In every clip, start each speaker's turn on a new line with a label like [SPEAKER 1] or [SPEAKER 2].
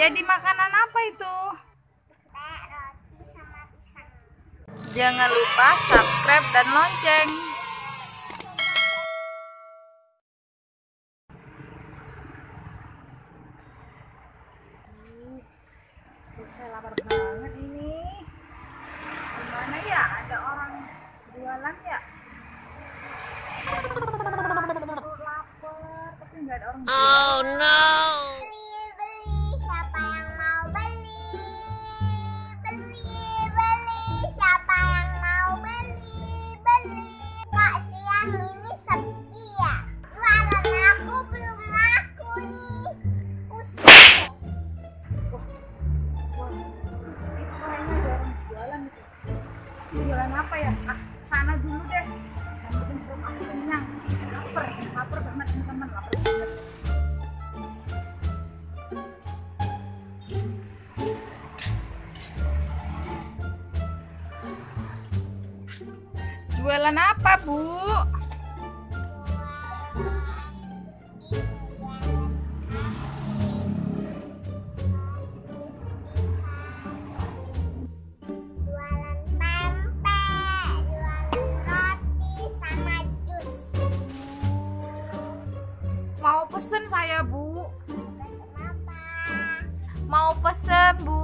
[SPEAKER 1] Jadi makanan apa itu?
[SPEAKER 2] Roti sama pisang.
[SPEAKER 1] Jangan lupa subscribe dan lonceng. Saya lapar banget ini. Gimana ya? Ada orang jualan ya? Lapar, tapi nggak ada orang jualan.
[SPEAKER 3] Oh no.
[SPEAKER 2] Beli, siapa yang mau beli? Beli, siapa yang mau beli? Kak, siang ini sepi ya? Jualan aku belum laku nih. Pusing.
[SPEAKER 1] Wah, itu kayaknya ada orang jualan itu. Jualan apa ya? Sana dulu deh. Yang penting perut aku kenyang. Lapar banget teman-teman, lapar banget. Jualan apa, Bu?
[SPEAKER 2] Jualan pempek, jualan roti sama jus.
[SPEAKER 1] Mau pesen saya, Bu.
[SPEAKER 2] Kenapa?
[SPEAKER 1] Mau pesen, Bu.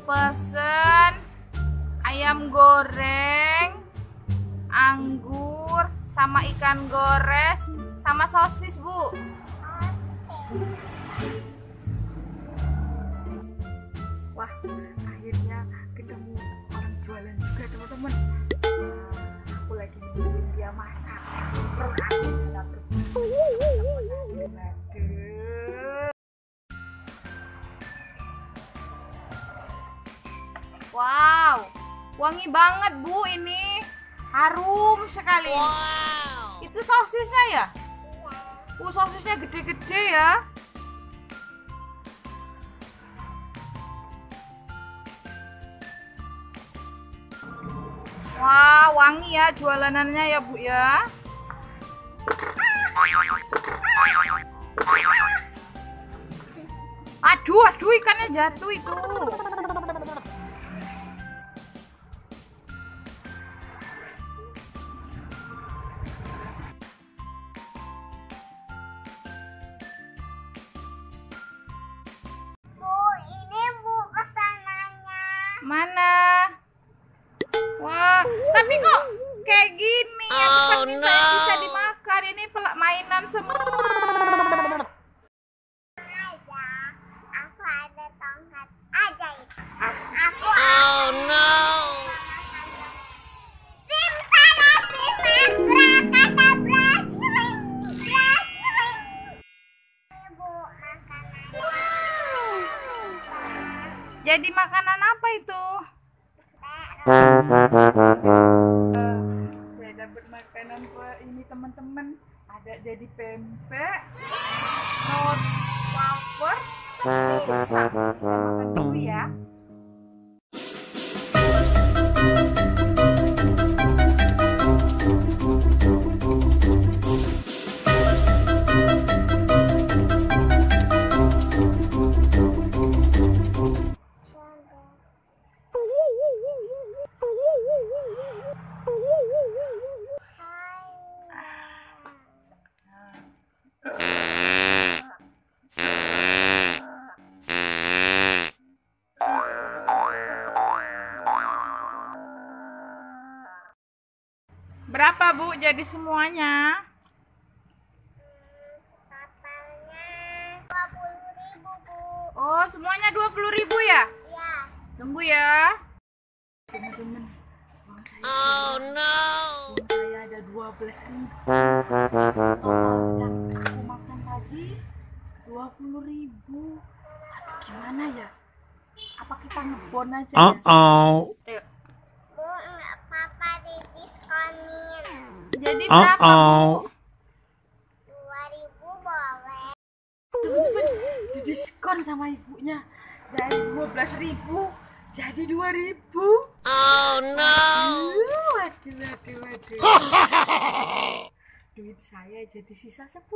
[SPEAKER 1] Pesen ayam goreng, anggur, sama ikan gores, sama sosis, Bu. Wah, akhirnya ketemu orang jualan juga, teman-teman. Aku lagi nungguin dia masak. Perut aku udah Aduh. Wow, wangi banget, Bu, ini. Harum sekali.
[SPEAKER 3] Wow.
[SPEAKER 1] Itu sosisnya ya? Sosisnya gede-gede ya. Wah, wangi ya jualanannya ya, Bu ya. Aduh, ikannya jatuh itu.
[SPEAKER 2] Bu, ini Bu pesanannya.
[SPEAKER 1] Mana? Wah, tapi kok kayak gini? Aku kan
[SPEAKER 3] Oh,
[SPEAKER 1] minta
[SPEAKER 3] no.
[SPEAKER 1] yang bisa dimakan. Ini mainan semua.
[SPEAKER 2] Aja, aku ada tongkat ajaib. Aku
[SPEAKER 3] Oh no.
[SPEAKER 2] simsalabim brakata brajling. Ibu makanan.
[SPEAKER 1] Jadi makanan apa itu? Saya dapat makanan ini, teman-teman. Ada jadi pempek, roti, wafer, pisang. Saya makan dulu ya. Berapa, Bu, jadi semuanya?
[SPEAKER 2] Totalnya 20.000, Bu.
[SPEAKER 1] Oh, semuanya 20.000 ya?
[SPEAKER 2] Ya.
[SPEAKER 1] Tunggu ya. Teman-teman,
[SPEAKER 3] Oh no.
[SPEAKER 1] uang saya ada 12.000. Yang aku makan tadi 20.000. Aduh, gimana ya? Apa kita ngebon aja ya? Ayo.
[SPEAKER 2] Bu, nggak apa-apa didiskonin.
[SPEAKER 1] Jadi berapa, Bu?
[SPEAKER 2] 2.000 boleh.
[SPEAKER 1] Teman-teman, didiskon sama ibunya. Dari 12.000 jadi 2.000.
[SPEAKER 3] Oh no.
[SPEAKER 1] Waduh. Duit saya jadi sisa 10.000.